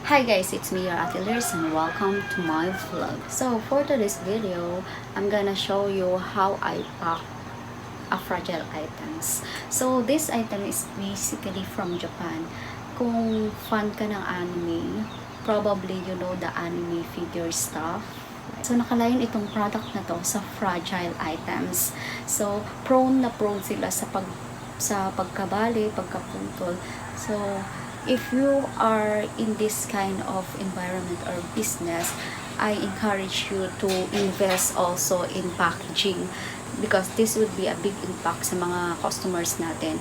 Hi guys, it's me, your Ate Lirs, and welcome to my vlog. So for today's video, I'm gonna show you how I pack a fragile items. So this item is basically from Japan. Kung fan ka ng anime, probably you know the anime figure stuff. So nakalain itong product na to sa fragile items. So prone sila sa pagkabali, pagkaputol. So if you are in this kind of environment or business, I encourage you to invest also in packaging because this would be a big impact sa mga customers natin.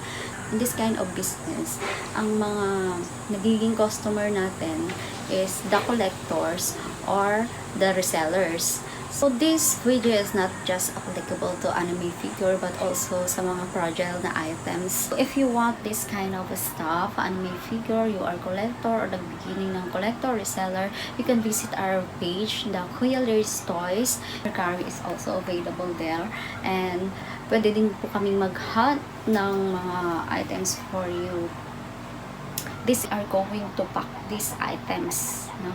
In this kind of business, ang mga nagiging customer natin is the collectors or the resellers. So this video is not just applicable to anime figure but also sa mga fragile na items. If you want this kind of stuff, anime figure, you are collector or the beginning ng collector, reseller, you can visit our page, the Kuya Lirs Toys. Mercari is also available there and pwede din po kaming mag-hunt ng mga items for you. These are going to pack these items. No?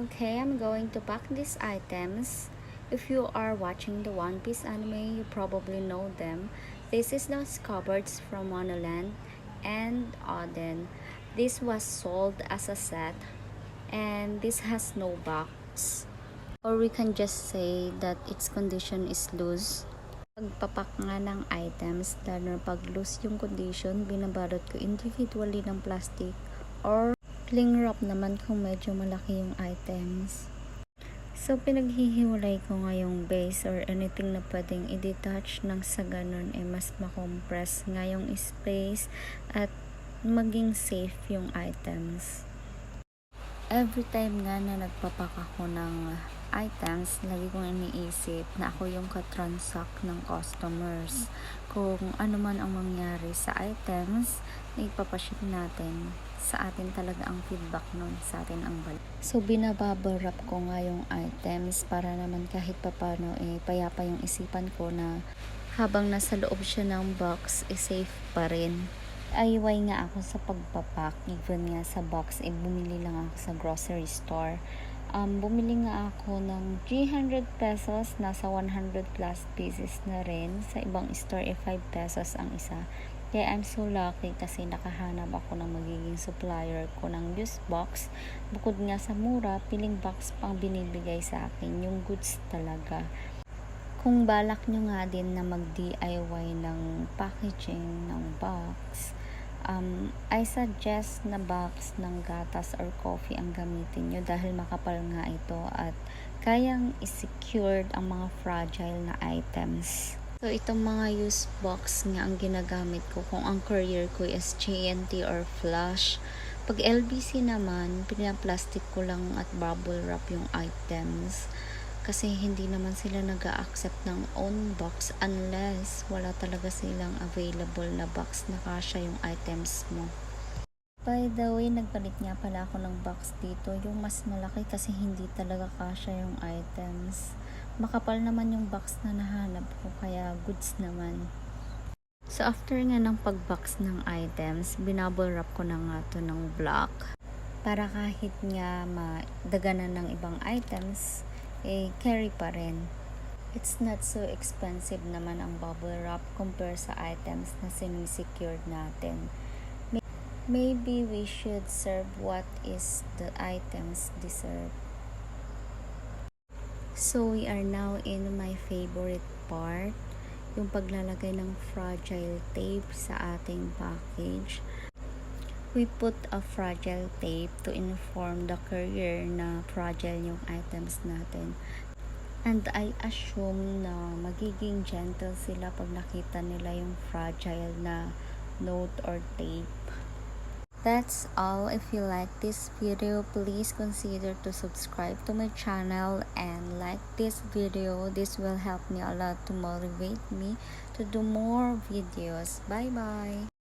Okay, I'm going to pack these items. If you are watching the One Piece anime, you probably know them. This is the cupboards from Monoland and Oden. This was sold as a set and this has no box. Or we can just say that its condition is loose. Pagpapak nga ng items, lalo pag loose yung condition, binabalot ko individually ng plastic or cling wrap naman kung medyo malaki yung items. So, pinaghihiwalay ko nga yung base or anything na pwedeng i-detach nang sa ganun mas makompress nga yung space at maging safe yung items. Every time nga na nagpapak ako ng items, lagi kong iniisip na ako yung katransact ng customers. Kung ano man ang mangyari sa items na ipapaship natin, sa atin talaga ang feedback nun, sa atin ang balik. So binabubble wrap ko nga yung items para naman kahit papano payapa yung isipan ko na habang nasa loob siya ng box, safe pa rin. Ayway nga ako sa pagpapak, even nga sa box, bumili lang ako sa grocery store. Bumili nga ako ng 300 pesos, nasa 100 plus pieces na rin. Sa ibang store, 5 pesos ang isa. Kaya I'm so lucky kasi nakahanap ako ng magiging supplier ko ng used box. Bukod nga sa mura, piling box pang binibigay sa akin, yung goods talaga. Kung balak nyo nga din na mag-DIY ng packaging ng box, I suggest na box ng gatas or coffee ang gamitin nyo dahil makapal nga ito at kayang i-secured ang mga fragile na items. So, itong mga used box nga ang ginagamit ko kung ang courier ko is JNT or Flash. Pag LBC naman, pinaplastic ko lang at bubble wrap yung items. Kasi hindi naman sila nag-a-accept ng own box unless wala talaga silang available na box na kasya yung items mo. By the way, nagpalit nga pala ako ng box dito. Yung mas malaki kasi hindi talaga kasya yung items. Makapal naman yung box na nahanap ko kaya goods naman. So after nga ng pag-box ng items, binubble wrap ko na nga to ng block para kahit nga madaganan ng ibang items, carry pa rin. It's not so expensive naman ang bubble wrap compare sa items na semi-secured natin. Maybe we should serve what is the items deserve. So we are now in my favorite part, yung paglalagay ng fragile tape sa ating package. We put a fragile tape to inform the courier na fragile yung items natin. And I assume na magiging gentle sila pag nakita nila yung fragile na note or tape. That's all. If you like this video, please consider to subscribe to my channel and like this video. This will help me a lot to motivate me to do more videos. Bye bye.